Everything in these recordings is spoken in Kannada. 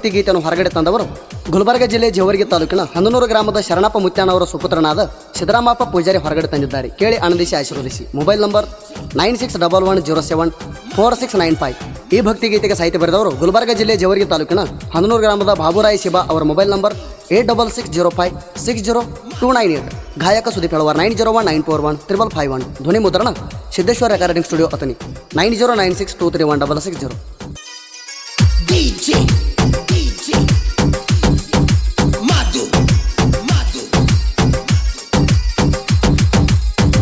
ಭಕ್ತಿ ಗೀತೆಯನ್ನು ಹೊರಗಡೆ ತಂದವರು ಗುಲ್ಬರ್ಗ ಜಿಲ್ಲೆ ಜೇವರ್ಗಿ ತಾಲೂಕಿನ ಹಂದನೂರು ಗ್ರಾಮದ ಶರಣಪ್ಪ ಮುತ್ಯಾನವರ ಸುಪುತ್ರನಾದ ಸಿದ್ದರಾಮಪ್ಪ ಪೂಜಾರಿ ಹೊರಗಡೆ ತಂದಿದ್ದಾರೆ. ಕೇಳಿ ಆನಂದಿಸಿ ಆಶೀರ್ವದಿಸಿ. Mobile number 9611074695. ಈ ಭಕ್ತಿ ಗೀತೆಗೆ ಸಾಹಿತ್ಯ ಬರೆದವರು ಗುಲ್ಬರ್ಗ ಜಿಲ್ಲೆ ಜೇವರ್ಗಿ ತಾಲೂಕಿನ ಹಂದನೂರು ಗ್ರಾಮದ ಬಾಬುರಾಯ್ ಶಿಬಾ ಅವರ ಮೊಬೈಲ್ ನಂಬರ್ 8660560298. ಗಾಯಕ ಸುದೀಪ್ ಹೇಳುವ 9019415551. ಧ್ವನಿ ಮುದ್ರಣ ಸಿದ್ದೇಶ್ವರ ರೆಕಾರ್ಡಿಂಗ್ ಸ್ಟುಡಿಯೋ ಅತನಿ 9096231660.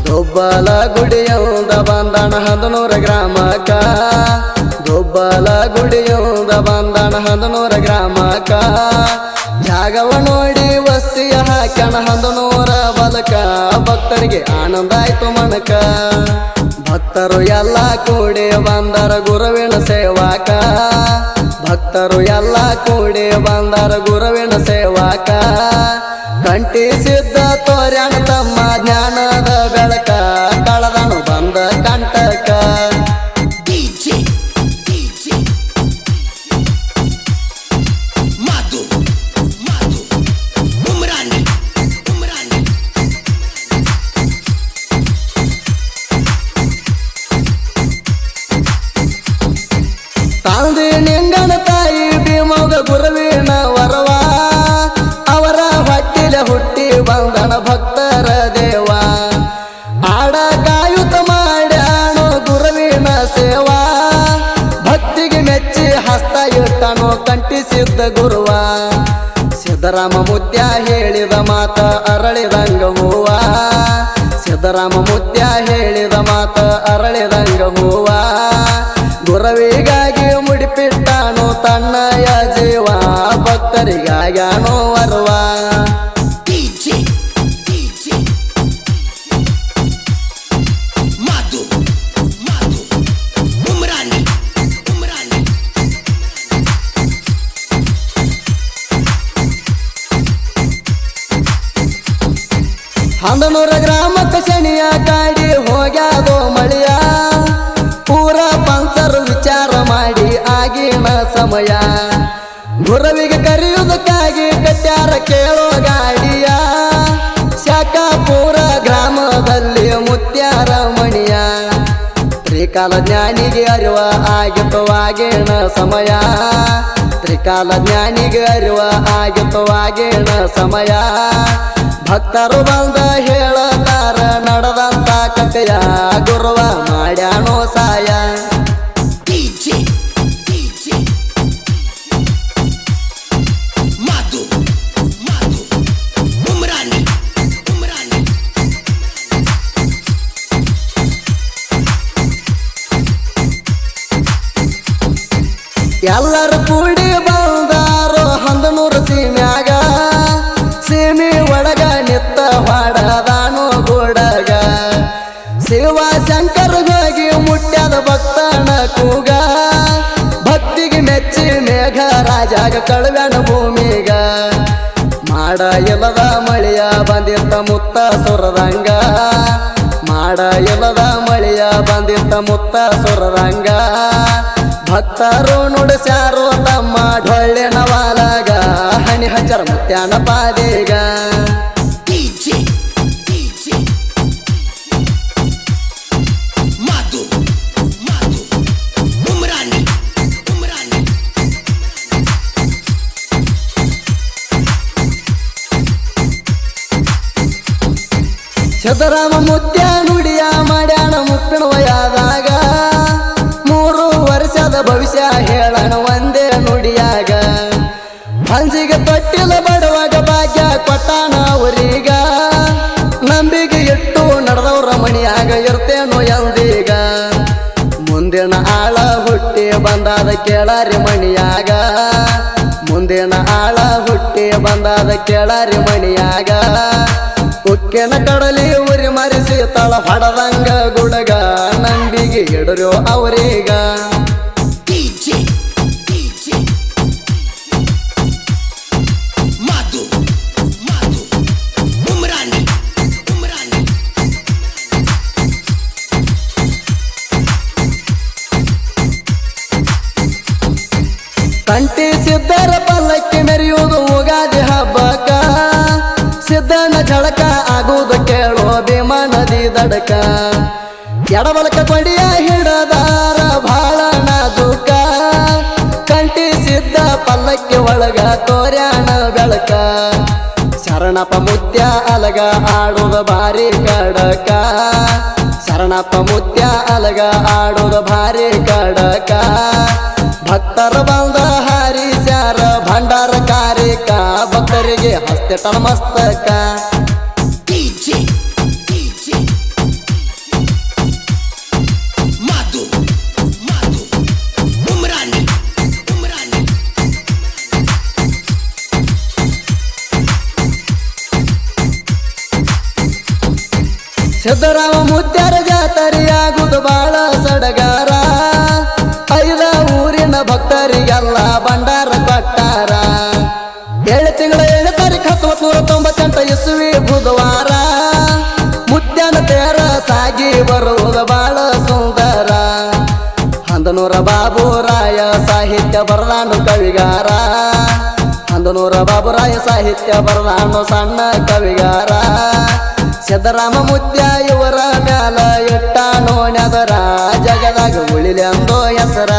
ದೊಬ್ಬಲ ಗುಡಿಯೌದ ಬಂದಣ ಹಂದನೂರ ಗ್ರಾಮಕ್ಕ, ದೊಬ್ಬಲ ಗುಡಿಯೌದ ಬಂದಣ ಹಂದನೂರ ಗ್ರಾಮಕ್ಕ. ಜಾಗವ ನೋಡಿ ವಸ್ತಿಯ ಹಾಕ್ಯಣ ಹಂದನೂರ ಬಲಕ, ಭಕ್ತರಿಗೆ ಆನಂದ ಆಯ್ತು ಮನಕ. ಭಕ್ತರು ಎಲ್ಲ ಕೂಡಿ ಬಂದರ ಗುರುವಿನ ಸೇವಾಕ, ಭಕ್ತರು ಎಲ್ಲ ಕೂಡಿ ಬಂದರ ಗುರುವಿನ ಸೇವಾಕ. ಕಂಠಿಸಿದ್ದ ತೋರ್ಯಾಣ ತಮ್ಮ ಜ್ಞಾನದ ಬೆಳಕ, ಕಳದನು ಬಂದ ಕಂಟಕ. ತಾಂದಿ ನಿಂಗನ ತಾಯಿ ಭೀಮೌಗ ಗುರುವಿನ ವರವ, ಅವರ ಹೊಟ್ಟಿಲೆ ಹುಟ್ಟಿ ಬಂದನ ಭಕ್ತರ ದೇವ. ಆಡ ಕಾಯುತ ಮಾಡ್ಯಾಣೋ ಗುರುವಿನ ಸೇವಾ, ಭಕ್ತಿಗೆ ಮೆಚ್ಚಿ ಹಸ್ತ ಇಟ್ಟನು ಕಂಠಿಸಿದ್ದ ಗುರುವ. ಸಿದ್ದರಾಮ ಮುತ್ಯ ಹೇಳಿದ ಮಾತ ಅರಳಿದಂಗ ಹೂವ, ಸಿದ್ದರಾಮ ಮುತ್ಯ ಹೇಳಿದ ಮಾತ ಅರಳಿದಂಗ ಹೂವ. ಗುರವಿಗಾಗಿ ಮುಡಿಪಿಟ್ಟಾನು ತನ್ನಯ ಜೀವ, ಭಕ್ತರಿಗಾಗ್ಯಾನೋ ವರವ. ಹಂದನೂರ ಗ್ರಾಮಕ್ಕ ಶನಿಯ ಕಾಡಿ ಹೋಗ್ಯಾದೋ ಮಳಿಯ, ಪೂರ ಪಂಚರು ವಿಚಾರ ಮಾಡಿ ಆಗಿನ ಸಮಯ. ಗುರವಿಗೆ ಕರೆಯುವುದಕ್ಕಾಗಿ ಕಟ್ಯಾರ ಕೇಳೋ ಗಾಡಿಯ, ಶಾಖಾಪುರ ಗ್ರಾಮದಲ್ಲಿ ಮುತ್ಯಾರ ಮಣಿಯ. ತ್ರಿಕಾಲ ಜ್ಞಾನಿಗೆ ಅರಿವ ಆಗಿತ್ತು ಆಗಿನ ಸಮಯ, ತ್ರಿಕಾಲ ಜ್ಞಾನಿಗೆ ಅರಿವ ಆಗಿತ್ತು ಆಗಿನ ಸಮಯ. ಭಕ್ತರು ಬಂದ ಹೇಳತಾರ ನಡೆದಂತ ಕಥೆಯ, ಗುರುವ ಮಾಡ್ಯಾನೋ ಸಾಯ. ಎಲ್ಲರೂ ಕೂಡಿ ಬಂದಾರೋ ಹಂದನೂರು ಸೀಮ್ಯಾಗ, ಸೀಮಿ ಒಳಗ ನಿತ್ತ ಹೊಡದಾನು ಗುಡಗ. ಶಿವಶಂಕರ ಹೋಗಿ ಮುಟ್ಟ್ಯದ ಭಕ್ತನ ಕೂಗ, ಭಕ್ತಿಗೆ ಮೆಚ್ಚಿ ಮೇಘ ರಾಜಾಗ ಕಳವ್ಯಾನ ಭೂಮಿಗ. ಮಾಡ ಇಲ್ಲದ ಮಳೆಯ ಬಂದಿತ್ತ ಮುತ್ತ ಸುರದಂಗ, ಮಾಡ ಇಲ್ಲದ ಮಳೆಯ ಬಂದಿತ್ತ ಮುತ್ತ ಸುರದಂಗ. ಭಕ್ತರು ನುಡಿಸ್ಯಾರೋ ತಮ್ಮ ಡೊಳ್ಳಿನ ವಾಲಗ, ಹನಿ ಹಚ್ಚರ ಮುತ್ಯಾನ ಪಾದಿಗ. ಸಿದ್ದರಾಮ ಮುತ್ಯ ನುಡಿಯ ಮಾಡ್ಯಾಣ ಮುಪ್ಪಿನ ವಯದಾಗ, 3 ವರ್ಷದ ಭವಿಷ್ಯ ಹೇಳಣ ಒಂದೇ ನುಡಿಯಾಗ. ಹಂಜಿಗೆ ತೊಟ್ಟಿಲ ಬಡವಾಗ ಭಾಗ್ಯ ಕೊಟ್ಟಾನ ಅವರೀಗ, ನಂಬಿಕೆ ಇಟ್ಟು ನಡೆದವ್ರ ಮಣಿಯಾಗ ಇರ್ತೇನೋ ಎಂದೀಗ. ಮುಂದಿನ ಆಳ ಹುಟ್ಟಿ ಬಂದಾದ ಕೇಳಾರಿ ಮಣಿಯಾಗ, ಮುಂದಿನ ಆಳ ಹುಟ್ಟಿ ಬಂದಾದ ಕೇಳಾರಿ ಮಣಿಯಾಗ. ಉಕ್ಕಿನ ಕಡಲಿ ಉರಿ ಮರಿಸಿ ತಳ ಹೊಡದಂಗ ಗುಡಗ, ನಂಬಿಗೆ ಇಡರೋ ಅವರೀಗ. ಕಂಠಿಸಿದ್ದರ ದಡಕ ಎಡಬಲಕ ಕೊಡಿಯ ಹಿಡದಾರ ಬಾಳ ನಾಜೂಕ ಕಂಟಿಸಿದ್ದ ಪಲ್ಲಕ್ಕಿ ಒಳಗ ತೋರ್ಯಾಣ ಬೆಳಕ ಶರಣಪ್ಪ ಮುತ್ಯ ಅಲಗ ಆಡುವ ಭಾರಿ ಕಡಕ ಶರಣಪ್ಪ ಮುತ್ಯ ಅಲಗ ಆಡುವ ಭಾರಿ ಕಡಕ ಭಕ್ತರ ಬಂದ ಹಾರಿಸ್ಯಾರ ಭಂಡಾರ ಕಾರಿಕ ಭಕ್ತರಿಗೆ ಹಸ್ತೆ ಮಸ್ತಕ ಸಿದ್ದರಾಮ ಮುತ್ಯಾರ ಜಾತರಿಯಾಗುದು ಬಾಳ ಸಡಗಾರ ಐದ ಊರಿನ ಭಕ್ತರಿಗೆಲ್ಲ ಭಂಡಾರ ಕೊಟ್ಟಾರ 7 ತಿಂಗಳ 7 ತಾರೀಕು 1998 ಇಸುವಿ ಬುಧವಾರ ಮುತ್ಯಾನ ತೇರ ಸಾಗಿ ಬರುವುದು ಬಾಳ ಸುಂದರ ಹಂದನೂರ ಬಾಬುರಾಯ ಸಾಹಿತ್ಯ ಬರದಾನು ಕವಿಗಾರ ಹಂದನೂರ ಬಾಬುರಾಯ ಸಾಹಿತ್ಯ ಬರದಾನು ಸಣ್ಣ ಕವಿಗಾರ ಸಿದ್ದರಾಮ ಮುತ್ಯ ಇವರ ಮ್ಯಾಲ ಇಟ್ಟ ನೋಡ್ಯದರ ಜಗದಾಗ ಉಳಿಲೆಂದೋ ಹೆಸರ